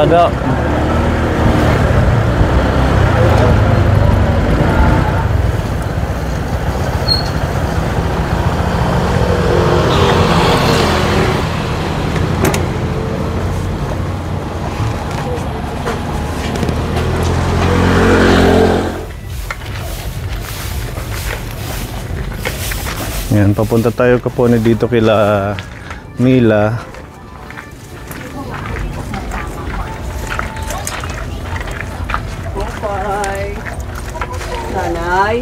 alaga. Yan, papunta tayo kapone dito kila Mila. Bye. Nanay.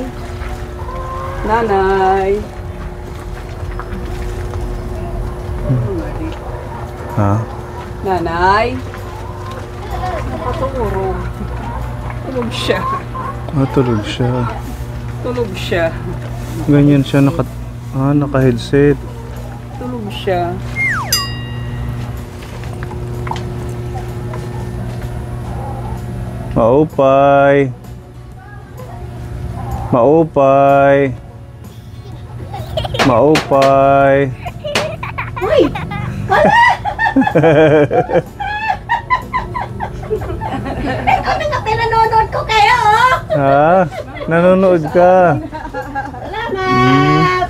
Nanay. Ha? Nanay. Nakatulog. Tulog siya. Ah, tulog siya. Tulog siya. Ganyan siya naka-headset. Tulog siya. Maupay. Maupay. Maupay. Uy! Kami nga pinanonood ko kayo, oh! Ha? Nanonood ka? Salamat!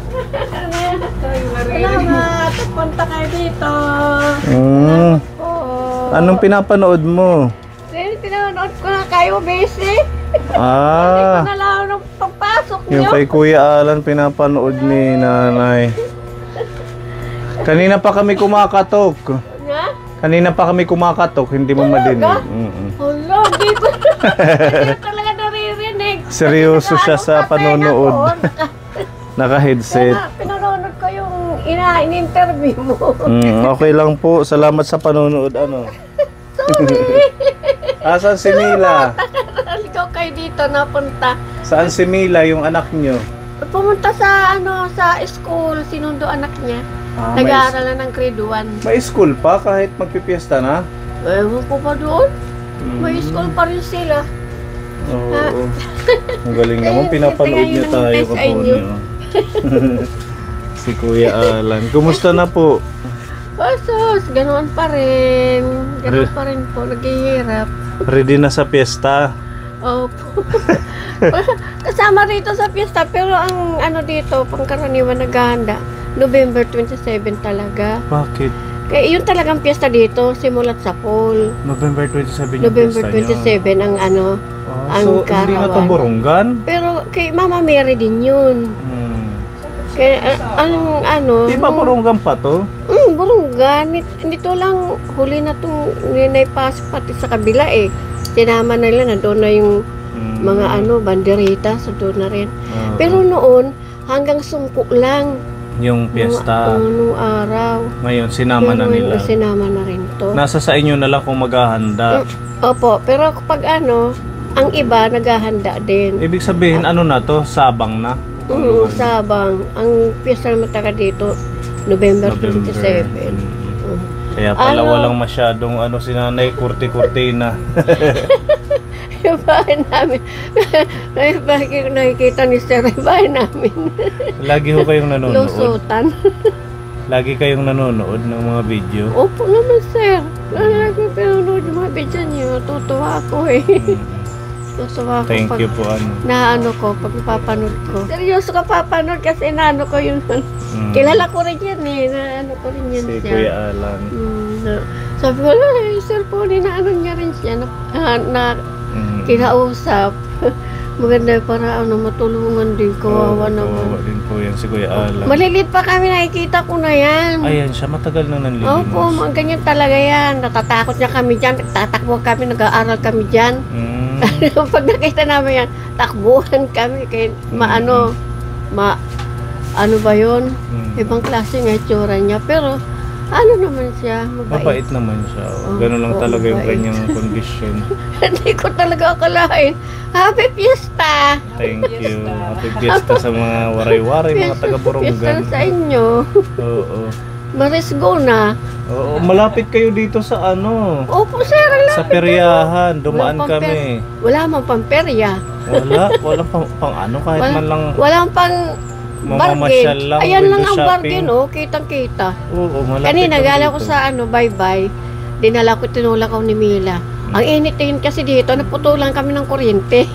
Salamat! Punta kayo dito. Oo. Anong pinapanood mo? Pinanonood ko na kayo, busy. Ah, Hindi ko na lang nung pagpasok yung niyo. kay Kuya Alan pinapanood ni Nanay. Kanina pa kami kumakatok. Nga? Kanina pa kami kumakatok, hindi mo madinig. Hala, hindi ko talaga naririnig. Seryoso siya sa panonood. Naka-headset. Pinanonood ko yung in-interview mo. Okay lang po. Salamat sa panonood. Ano? Sorry. Asan si Mila? Ikaw kayo dito napunta. Saan si Mila, yung anak nyo? Pumunta sa sa school, sinundo anak niya. Nag-aaral na ng grade 1. May school pa kahit magpipiesta na? Ewan ko pa doon. May school pa rin sila. Oo. Ang galing naman. Pinapanood niyo tayo kapon nyo. Si Kuya Alan. Kumusta na po? Sus, ganoon pa rin. Ganoon pa rin po, naghihirap. Ready na sa piyesta? Opo. Kasama rito sa piyesta, pero ang ano dito, pangkaraniwan naghahanda, November 27 talaga. Bakit? Kaya yun talagang piyesta dito, simulat sa fall. November 27 yung November piyesta 27 ang ano, ang so, hindi na ito karawan. Burunggan? Pero kay Mama Mary din yun. Kaya ang ano... Di ba Burunggan pa to? Burunggan. Nito lang huli na itong ninaypasok pati sa kabila eh. Sinama na nila na doon na yung mga ano, banderita, so doon na rin. Pero noon, hanggang sungko lang. Yung piyesta. Nung araw. Ngayon, sinama na nila. Sinama na rin to. Nasa sa inyo na lang kung maghahanda. Opo, pero kapag ano, ang iba naghahanda din. Ibig sabihin, ano na to? Sabang na? Sabang. Ang piyesta naman taga dito, November 27. Kaya pala walang masyadong si Nanay, kurti-kurtina. Yung bahay namin. Nakikita ni Sir, yung bahay namin. Lagi ho kayong nanonood? Lusutan. Lagi kayong nanonood ng mga video? Opo naman, Sir. Lagi pinanonood yung mga video niyo. Tutuwa ako eh. Tutuwa ako. Thank you po. Naano ko, pag napapanood ko. Seryoso ka papanood kasi naano ko yun. Kilala ko rin yan eh. Naano ko rin yan si siya. Kuya Alan. Sabi ko, cellphone na ano niya rin siya na kinausap. Maganda para matulungan din. Kawawa naman. Kawawa din po yan si Kuya Alan. Malilit pa kami, nakikita ko na yan. Ayan siya, matagal nang nanlilimos. Opo, ganyan talaga yan. Natatakot niya kami dyan. Nagtatakbo kami, nag-aaral kami dyan. Pag nakita namin yan, takbuhan kami. Kaya ano ba yun? Ibang klase nga itsura niya. Pero ano naman siya, mabait naman siya. Ganun lang talaga yung kanyang kondisyon. Hindi ko talaga akalain. Happy Fiesta! Thank you. Happy Fiesta sa mga waray-waray, mga taga-Burunggan. Fiesta sa inyo. Oo. Marisgo na. Oo, malapit kayo dito sa Opo, sir. Sa peryahan. Dumaan kami. Wala mang pamperya. Walang pang kahit man lang. Walang pang bargain. Lang, ayan lang ang shopping. bargain, kitang-kita. Oo, malapit. Kanina, gala ko sa bye-bye. dinala ko, tinulak ako ni Mila. Ang init din kasi dito, naputulan kami ng kuryente.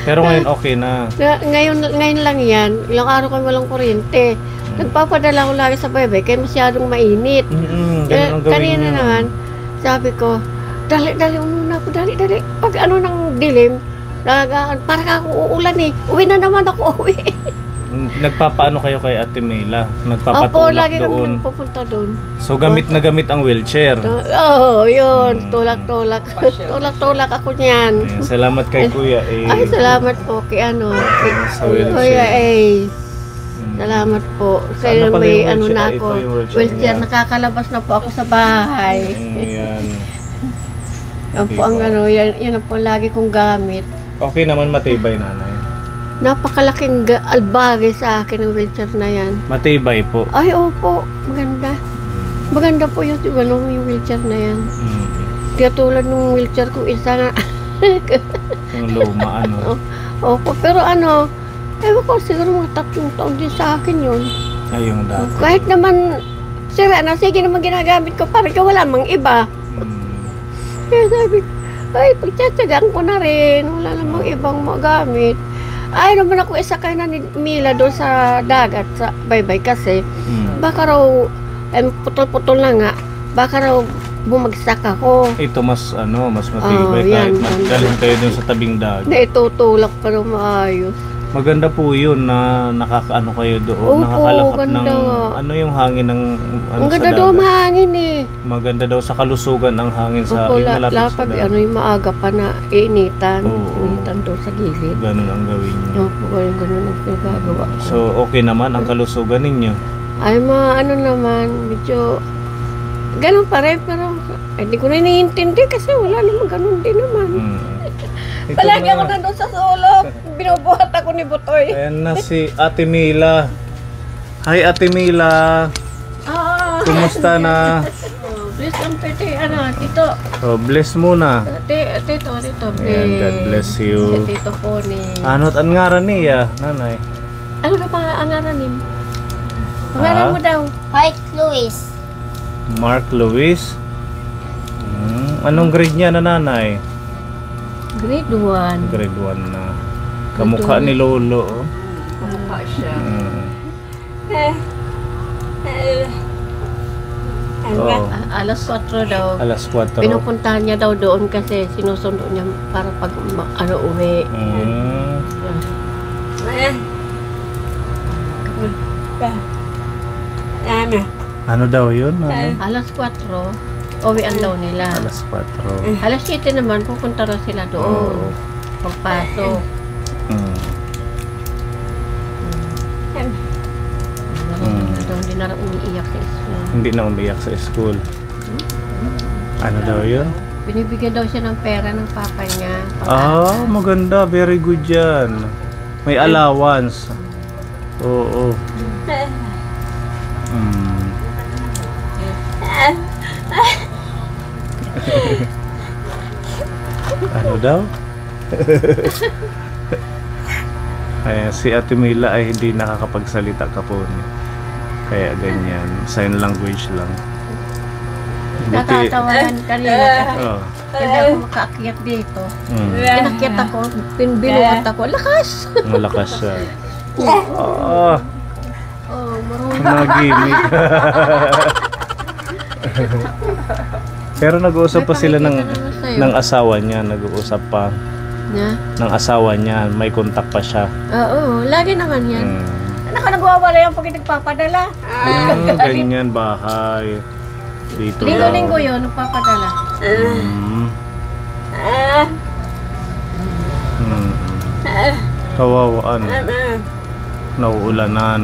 Pero ngayon okay na. Ngayon lang yan, ilang araw kami walang kuryente. Nagpapadala ko lagi sa baybay, kaya masyadong mainit. Ganun ang gawin Kanina niyo. naman, sabi ko, dali, ununa ako, dali. Pag ano ng dilim, para ka akong uulan eh. Uwi na naman ako, uwi. Nagpapaano kayo kay Ate Mila? Opo, Nagpapatulak lagi kami doon. nagpupunta doon. So gamit na gamit ang wheelchair. Oo, yun. Tulak-tulak. Tulak-tulak ako niyan. Ayan, salamat kay Kuya A. Ay, salamat po kay ano. Sa wheelchair. Kuya A. Salamat po. Kaya Ano pala may yung ano wheelchair? na Ito ako. yung wheelchair Wheelchair, niya. nakakalabas na po ako sa bahay. Ayan. Yan po ang ano, yan ang po lagi kong gamit. Okay naman, matibay nanay. Napakalaking albagay sa akin ang wheelchair na yan. Matibay po. Ay, opo. Maganda. Maganda po yung, yung wheelchair na yan. Kaya tulad ng wheelchair ko isa nga. Yung luma, ano. Opo, pero ano, ewan ko, siguro mga 3 taon din sa akin yun. Ay, yung dati. Kahit naman, sira na, sige naman ginagamit ko, parang wala mang iba. Kaya sabi ko, ay, pagtsatsagaan ko na rin, wala namang ibang magamit. Ay, naman ako isakay na ni Mila doon sa dagat, sa baybay kasi, baka raw, putol-putol na nga, baka raw bumagsak ako. Ito mas matibay yan, kahit magdalhin kayo dun sa tabing dagat. Na itutulak pa rin maayos. Maganda po yun na nakakaano kayo doon, Opo, nakakalakap ganda ng nga. ano yung hangin ng ano Ang sa ganda daw dagat. mahangin eh. Maganda daw sa kalusugan ang hangin sa Opo, yung malapit sa lapag, dagat. ano yung maaga pa na initan. Oo. Initan doon sa gilid. Ganun ang gawin niyo. Opo, ganun ang pinagagawa ko. So okay naman ang kalusugan ninyo. Ay, ano naman, medyo, ganun pa rin, pero, hindi ko na iniintindi kasi wala naman ganun din naman. Ito Palagi na. ako nandun sa sulok, binubuhat ako ni Butoy. Ayan na si Ate Mila. Hi Ate Mila. Kumusta na? Please, ang pwede, tito. Oh, bless muna. Tito. Ayan, God bless you. Si tito po ni... Ano't ang ngaran niya, nanay? Ano na pa ang aranin? Pangalan mo daw. White Louis. Mark Luis. Anong grade niya na nanay? Grade 1. Grade 1 na. Kamukha ni Lolo. Oh. Mukha siya. Oh, Alas 4 daw. alas 4. Pinupuntahan niya daw doon kasi sinusundo niya para pag uwi. Ano daw yun? Ano? Alas 4, uwian daw nila. Alas 4. Alas 7 naman, pupunta raw sila doon. Oo. Pagpasok. Hindi na raw umiiyak sa school. Hindi na umiyak sa school. Ano daw yun? Binibigyan daw siya ng pera ng papa niya. Ah, maganda. Very good yan. May allowance. Oo. Ano daw? Ay, si Ate Mila ay hindi nakakapagsalita kapon. Kaya ganyan. Sign language lang. Natatawanan kanina kasi Oh. hindi ako makaakyat dito. Mm. Inakyat ako, binuhat ako. Lakas! Malakas siya. Ah, Oh, marunong. nagimik. Pero nag-uusap pa sila ng asawa niya. Nag-uusap pa Na? ng asawa niya. May kontak pa siya. Oo, lagi naman yan. Mm. Nagwawala yan pag nagpapadala. Ganyan bahay. Dito lang. Linggo-linggo yun, nagpapadala. Mm. Mm. Kawawaan. Nauulanan.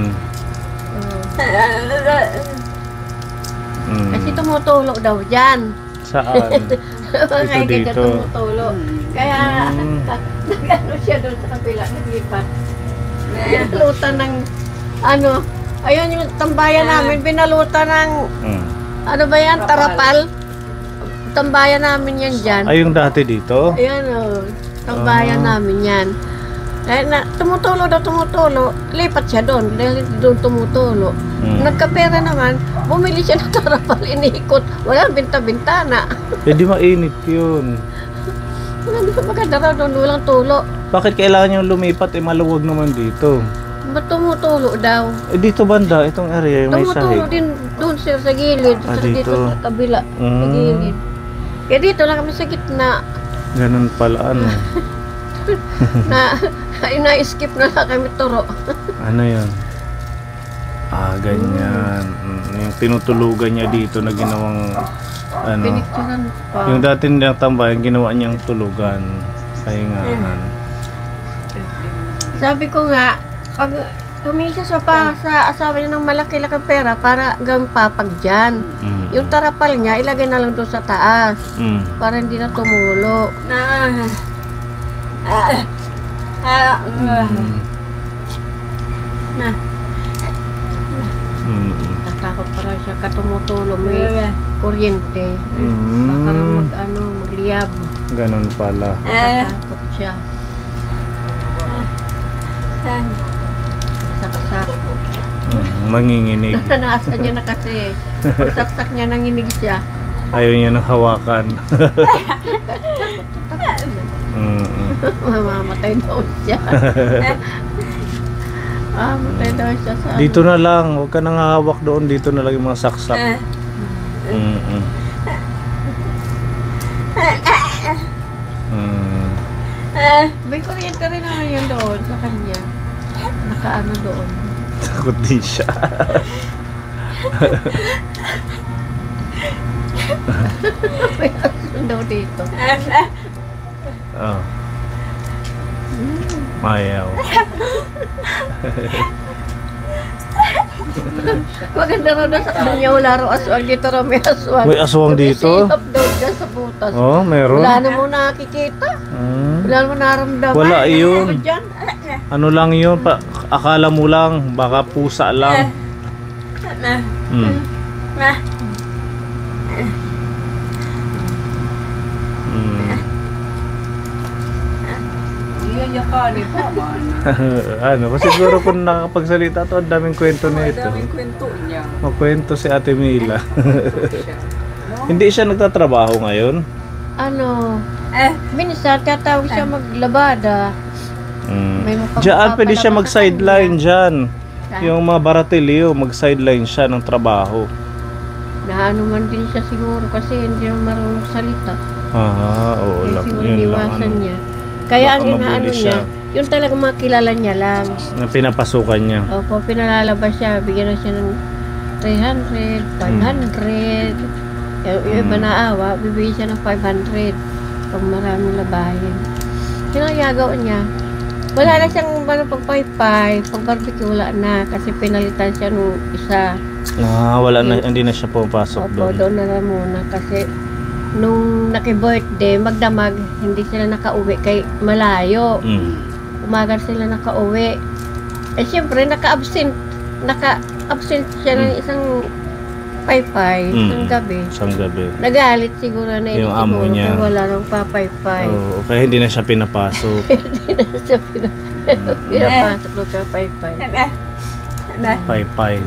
Mm. Kasi tumutulo daw dyan. Saan? Kaya dito. tumutulo. Kaya nag-ano siya doon sa kabila, naglipat. Binalutan ng, ayun yung tambayan namin, binalutan ng, ano ba yan, tarapal. Tambayan namin yan dyan. Ay, yung dati dito? Ayan o, tambayan namin yan. tumutulo. Lipat siya doon, dahil doon tumutulo. Nagkapera naman, bumili siya ng tarapal, iniikot. Walang binta-bintana. Eh di mainit yun. Walang maganda raw doon, walang tulo. Bakit kailangan yung lumipat? Eh maluwag naman dito. Ba't tumutulo daw? Eh dito banda, itong area yung may Tumutulo sahig. din doon sir, sa gilid. Ah, Dito dito. sa kabila, sa gilid. Kaya dito lang kami sa gitna. Ganun pala ano. Na-skip na lang kami turo. Ano yun? Ah, ganyan. Yung tinutulugan niya dito na ginawang ano. Pinicturean pa. Yung dati niyang tambayan, ginawa niyang tulugan. Pahingahan. Sabi ko nga, pag tumisa sa asawa niya ng malaki-laki pera para gawing papag dyan. Yung tarapal niya, ilagay na lang doon sa taas. Para hindi na tumulo. Tatakot pa rin siya katumutulo. May kuryente. Baka magliyab. Ganun pala. Tatakot siya. Saksak. Manginginig. Nasa niya na kasi. Pag saksak niya, nanginig siya. Ayaw niya nang hawakan. Mamamatay daw siya. Mamatay daw siya sa Dito na lang, huwag ka nang hawak doon. Dito na lang yung mga saksak. May kuryente rin naman yun doon sa kanya. Nakaano doon. Takot din siya. May aso daw dito. Oh. Ayaw. Maganda raw na sa kanya, wala raw aswang dito raw may aswang. May aswang dito? Sihap daw dyan sa butas. Oh, meron. Wala na mo nakikita. Wala mo naramdaman. Wala yun. Ano dyan? Ano lang yun, akala mo lang, baka pusa lang. Yakali pa man. Ano, kasi siguro kung nakakapagsalita to, ang daming kwento na ito. Daming kwento niya. Makwento si Ate Mila. Siya. Hindi siya nagtatrabaho ngayon? Ano? Minsan, tatawag siya maglabada. May Diyan, pwede siya mag-sideline dyan. Yung mga baratilyo, mag-sideline siya ng trabaho. Naano man din siya siguro kasi hindi naman marunong salita. Oo Kaya lang. siguro Yun lang. iwasan niya. Kaya ang Baka inaano mabuli niya, siya. yung talagang makilala niya lang. Na pinapasukan niya. Opo, pinalalabas siya, bigyan na siya ng 300, 500. Yung iba naawa, bibigyan siya ng 500 pag maraming labahin. Yun ang gagawa niya. Wala na siyang pagpaypay, pag barbecue wala na kasi pinalitan siya nung isa. Wala na, hindi na siya pumapasok Opo, doon. doon na lang muna kasi nung naki-birthday, magdamag, hindi sila nakauwi kay malayo. Umaga sila nakauwi. Eh siyempre, naka-absent siya ng isang paypay, isang gabi. Isang gabi. Nagalit siguro na Yung amo niya. kaya wala nang papaypay. Oo, kaya hindi na siya pinapasok. Hindi na siya pinapasok ng papaypay. Pay-pay.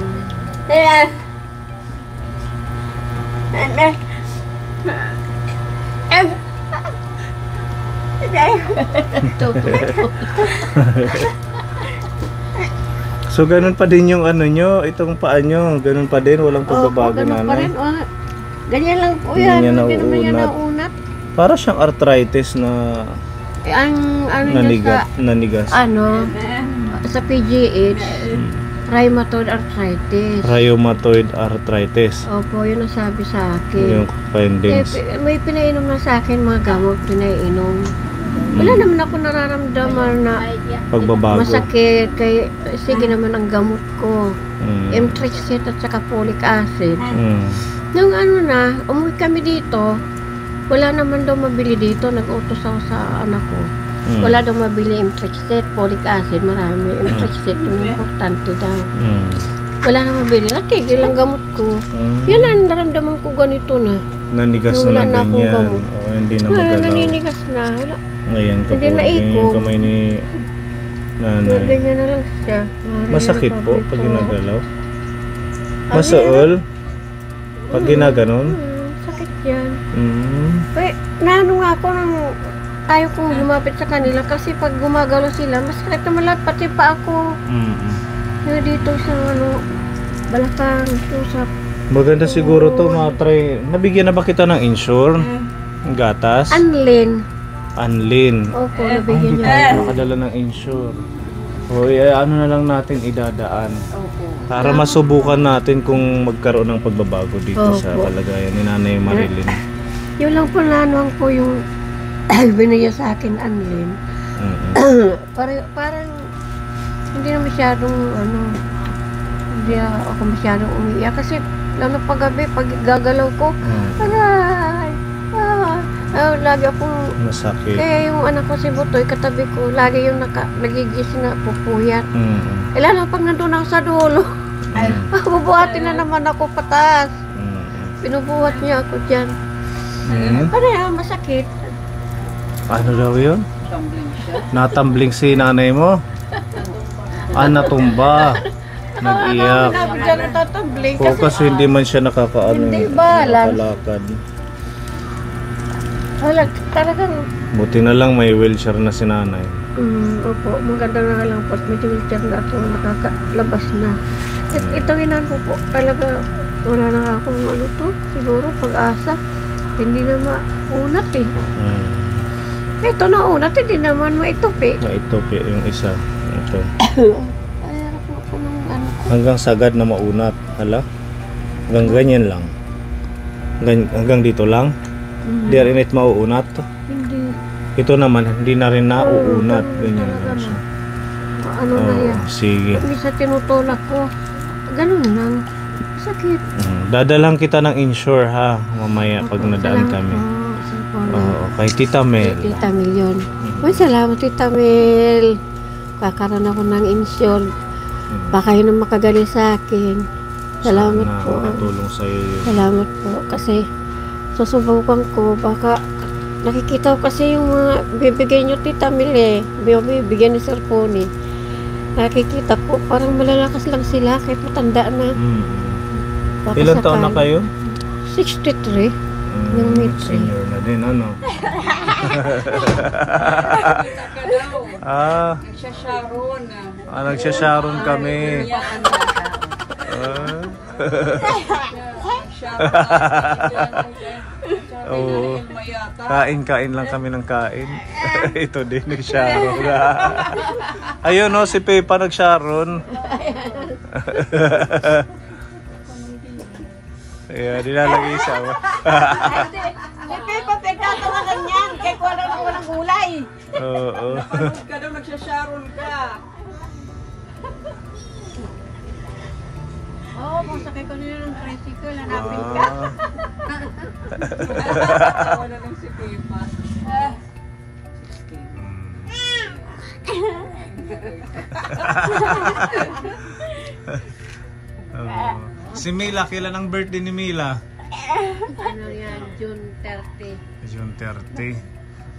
So ganun pa din yung ano nyo, itong paa nyo, ganun pa din, walang pagbabago ganun na pa rin. Ganyan lang po yan. Ganyan Hindi naman yan nauunat. naunat. Para siyang arthritis na Ang ano niya nanigas. sa PGH, rheumatoid arthritis. Rheumatoid arthritis. Opo, yun ang sabi sa akin. Yung findings. May pinainom na sa akin mga gamot, pinainom. Wala naman ako nararamdaman na Pagbabago. masakit. Sige naman ang gamot ko. Emtrixate at saka folic acid. Nung umuwi kami dito, wala naman daw mabili dito. Nag-utos ako sa anak ko. Wala daw mabili Emtrixate, folic acid, marami. Emtrixate, yung importante daw. Wala na mabili. Natigil ang gamot ko. Yan ang naramdaman ko ganito na. Nanigas Wala na na akong ganyan. gamot. Hindi na Wala, magalaw. naninigas na. Wala. Ngayon, Hindi kapag na yung ikog. kamay ni Nanay. Ganyan na lang siya. Masakit po Sabi pag ko, ginagalaw? Ano Masaol? Pag ginaganon? Sakit yan. Mm. Eh, naano nga ako nang ayaw kong lumapit sa kanila kasi pag gumagalaw sila, masakit naman lahat, pati pa ako. Yung dito sa balakang, dito sa... Maganda siguro to, matry. Nabigyan na ba kita ng insure? Gatas? Anlin. Anlin. Opo, Ay, nabigyan hindi niya. tayo nakadala ng insure. Hoy, ano na lang natin idadaan. Opo. Para masubukan natin kung magkaroon ng pagbabago dito sa Opo. kalagayan ni Nanay Marilyn. Yun lang po nanuang ko yung binigyan sa akin, Anlin. Parang hindi na masyadong hindi ako masyadong umiiyak kasi lalo pag gabi, pag gagalaw ko, aray, lagi akong Masakit. kaya yung anak ko si Butoy, katabi ko, lagi yung nagigising na pupuyat. Eh lalo pag nandun ako sa dulo, bubuhatin na naman ako pataas. Pinubuhat niya ako dyan. Ano masakit. Ano daw yun? Tumbling siya. Natambling si nanay mo? Natumba. Nag-iyak. Nabi dyan natatambling O kasi hindi man siya nakakaano. Hindi balance. Nakalakad. Wala, talagang Buti na lang may wheelchair na si nanay. opo, maganda na lang po. Medyo wheelchair na ako nakakalabas na. Ito hinan ko po. Talaga, wala na akong siguro pag-asa. Hindi na maunat eh. Ito na unat, hindi naman maitupi. Ito yung isa. Ito. Ay, harap ako ng ko. Hanggang sagad na maunat. Hala? Hanggang ganyan lang. Hanggang dito lang. Di rin it mauunat. Hindi. Ito naman, hindi na rin nauunat. Ganyan talaga lang siya. Ano na yan? Sige. Misa tinutulak ko. Ganun lang. Sakit. Dadalang kita ng insure ha. Mamaya pag nadaan kami. Oo, kay Tita Mel. Tita Mel yun. Uy, salamat Tita Mel. Kakaroon ako ng insure. Baka yun ang makagaling sa akin. Salamat Sana po. makatulong sa'yo yun. Salamat po. Kasi susubukan ko. Baka nakikita ko kasi yung mga bibigay nyo Tita Mel eh. Bibigyan ni Sir Pony. Nakikita ko parang malalakas lang sila kahit matanda na. Baka Ilan taon na kayo? 63. Yung mitri. Senior na din, ano? Ka daw. Nagsasharon. Nagsasharon kami. Oo. Kain lang kami ng kain. Ito din, nag-sharon. Ayun no, si Pepa nag-sharon. Ayan, nilalagay siya. Hindi, pagkakatawagan yan. Kaya ko alam ako ng gulay. Oo. Napanood ka daw, nagsasharon ka. Oo, kung sakay ko nila ng tricycle, hanapin ka. Tawa na lang si Pepa. Si Mila, kailan ang birthday ni Mila? Ano yan, June 30. June 30.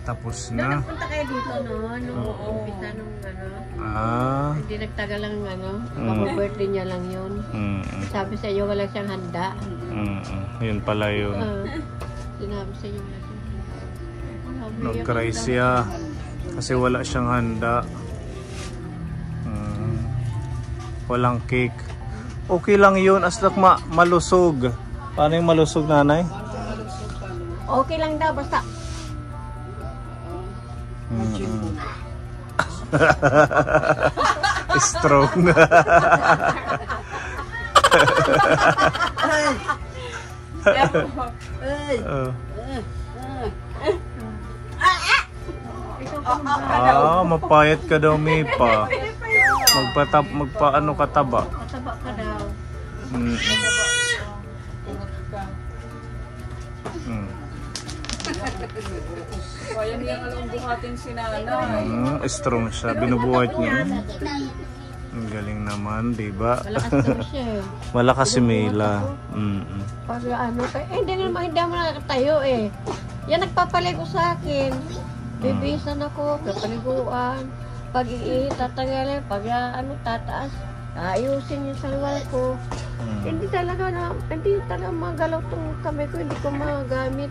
Tapos Doon na. nagpunta kayo dito, no? Nung umpisa nung hindi nagtagal lang baka birthday niya lang yun. Sabi sa iyo, wala siyang handa. Yun pala yun. Sinabi sa iyo, wala siyang handa. Nag-cry siya kasi wala siyang handa. Walang cake. Okay lang yun, as lang malusog. Paano yung malusog, nanay? Okay lang daw, basta. Strong. Mapayat ka daw, Mipa. Magpaano kataba. Mataba ka daw. Kaya niya alam buhatin si nanay. Strong siya. Binubuhat niya. Ang galing naman, di ba? Malakas daw siya eh. Malakas si Mila. Para hindi naman hindi mo nakatayo eh. Yan nagpapaligo sa akin. Bibisan ako, kapaliguan. pag tatanggalin, pag tataas, ayusin yung salwal ko. Hindi talaga magalaw tong kamay ko, hindi ko magagamit.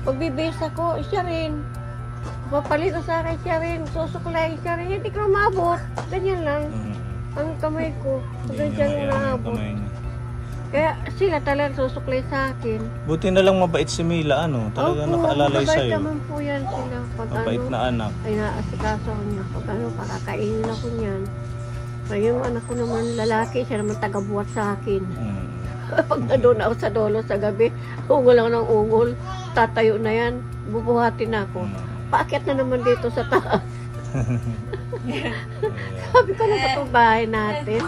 Pag bibisa ko, siya rin. Papalit ko sa akin, siya rin. Susuklay, siya rin. Hindi ko maabot. Ganyan lang. Ang kamay ko. Ganyan lang naabot. Kaya sila talaga susuklay sa akin. Buti na lang mabait si Mila, ano? Talaga nakaalalay mabait sa'yo. naman po yan sila. Pag Mabait na anak. ay naasikaso ko niya. Pag pakakainin ako niyan. Yung anak ko naman lalaki, siya naman tagabuhat sa akin. Pag nandun ako sa dolo sa gabi, ungol ako ng ungol, tatayo na yan, bubuhatin ako. Paakyat na naman dito sa taas. Sabi ko na ba itong bahay natin?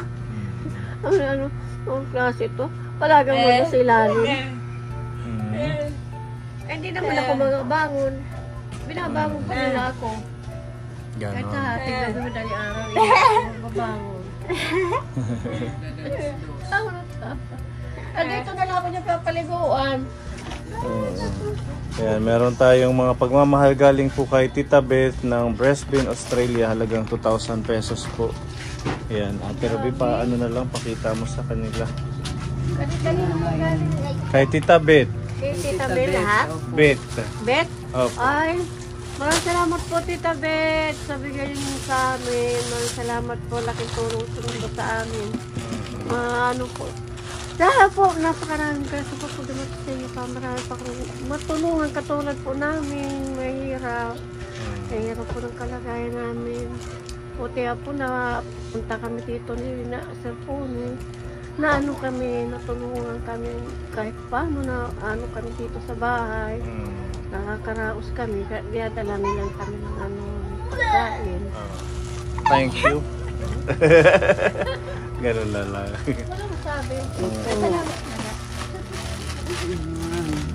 Ang klase ito? Palagang muna sa ilalim. Hindi naman ako magabangon. Binabangon pa nila ako. Kahit sa ating gabi madali araw, hindi ako mabangon. Dito na lang ako niya papaliguan. Ayan, meron tayong mga pagmamahal galing po kay Tita Beth ng Brisbane, Australia. Halagang 2,000 pesos po. Ayan, Ate Ruby, ano na lang, pakita mo sa kanila. Kay Tita Beth. Kay Tita Beth lahat? Beth. Beth? Opo. Ay, maraming salamat po Tita Beth sa bigay niyo sa amin. Maraming salamat po, laking tulong sa amin. Ano po, dahil po, napakaraming peso po po dumating sa inyo pa. Marami pa kong matulungan katulad po namin. Mahirap. Mahirap po ng kalagayan namin. Puti po na punta kami dito na cellphone. Na ano kami, natulungan kami kahit paano na ano kami dito sa bahay. Nakakaraos kami. Kaya dala nilang kami ng pagkain. Thank you. Ganun na lang. Wala masabi. Salamat na.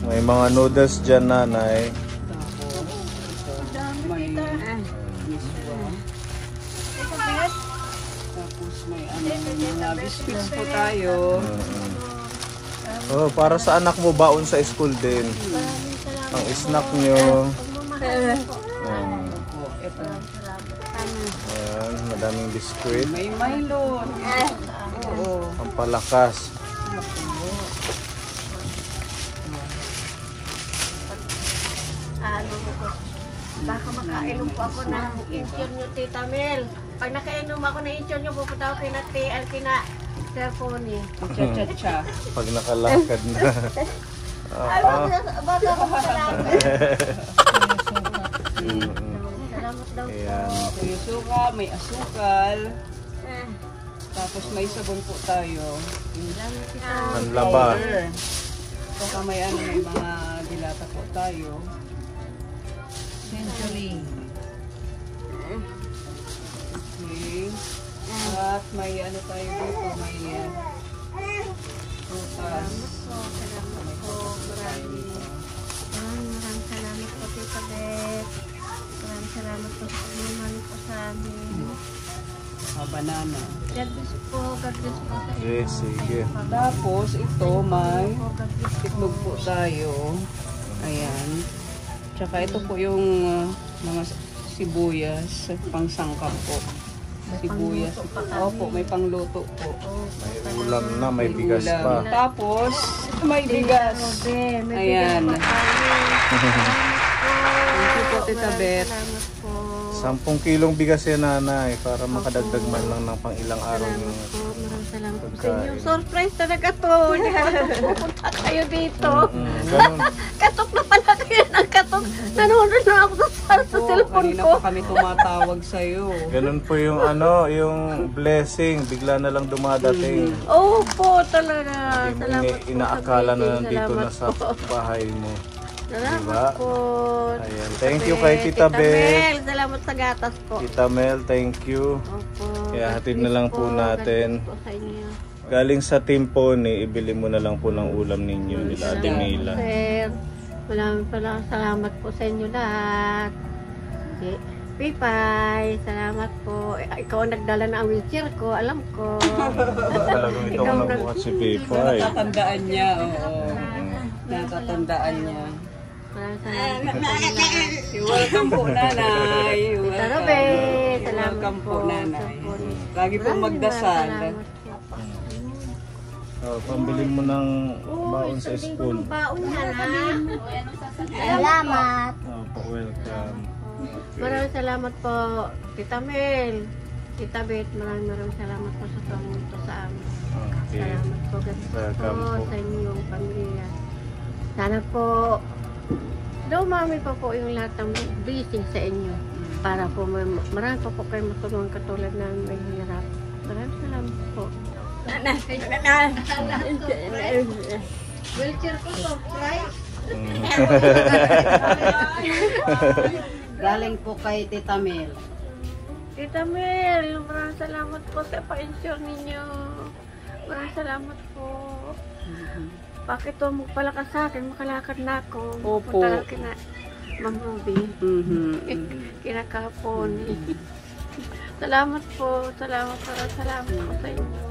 May mga noodles dyan, nanay. May miswa. Tapos may mga biscuits po tayo. Oh, para sa anak mo, baon sa school din. Maraming salamat. Ang snack nyo. Pagmamahal po. Ito. Ayan, madaming biskuit. May Milo. Oo. Ang palakas. Baka makainom po ako ng insure nyo, Tita Mel. Pag nakainom ako ng insure nyo, pupunta ako kina cellphone eh. Cha-cha-cha. Pag nakalakad na. Ay, baga ako salamat. Salamat daw po. Ayan. May suka, may asukal. Tapos may sabon po tayo. Panlaba. Powder. Saka may may mga dilata po tayo. Century. Okay. At may tayo dito, may prutas. Salamat po. Maraming salamat po, Tita Beth. Maraming salamat po sa pagmamahal po sa amin. Banana. God bless po. God bless po sa inyo. Yes, sige. Tapos ito may God bless po. itlog po tayo. Ayan. Tsaka ito po yung mga sibuyas, pangsangkap po. Sibuyas. Opo, may pangluto po. May ulam na, may bigas Ulam. pa. Tapos, may bigas. Ayan. Thank you po, Tita Beth. Salamat po. 10 kilong bigas yan, nanay, para makadagdag man lang ng pang ilang araw yung Maraming salamat po sa pagkain. inyo. Surprise talaga to. Hindi ko pupunta kayo dito. Ganun. Katok na pala kayo ng katok. Nanonood na ako sa cellphone Kanina ko. pa kami tumatawag sa'yo. Ganun po yung yung blessing, bigla na lang dumadating. Oo po, talaga. Hindi mo Salamat po. inaakala na Sabihin. nandito na Salamat sa po. bahay mo. Salamat Diba? po. Ayan. Thank you kay Tita Beth. Mel, salamat sa gatas po. Tita Mel, thank you. Opo. Kaya God hatid bless na lang po natin. God bless po sa inyo. Galing sa Timpone, ibili mo na lang po ng ulam ninyo nila Ate Mila. Sir, maraming pala salamat po sa inyo lahat. Okay. Pipay, salamat po. Ikaw ang nagdala ng wheelchair ko, alam ko. Talagang ikaw Ikaw na po si Pipay. Natatandaan niya, oo. Natatandaan niya. Maraming salamat po sa inyo. Welcome po, nanay. Tita Robe, salamat Welcome po, nanay. Sa phone. Lagi pong magdasal. Salamat po. Pambili mo ng baon sa school. Baon na na. Salamat. Opo, welcome. Okay. Maraming salamat po, Tita Mel. Tita Beth, maraming salamat po sa pamunto sa amin. Okay. Salamat po, God Welcome po po. sa inyong pamilya. Sana po, dumami pa po yung lahat ng blessing sa inyo. Para po marami pa po kayo matulungan katulad namin may hirap. Maraming salamat po. Wheelchair ko to, right? Galing po kay Tita Mel. Tita Mel, maraming salamat po sa pa-insure ninyo. Maraming salamat po. Bakit to magpalakas sa akin, makalakad na ako. Opo. Punta lang kina Ma'am Ruby. Kinakapon. Salamat po. Salamat po sa inyo.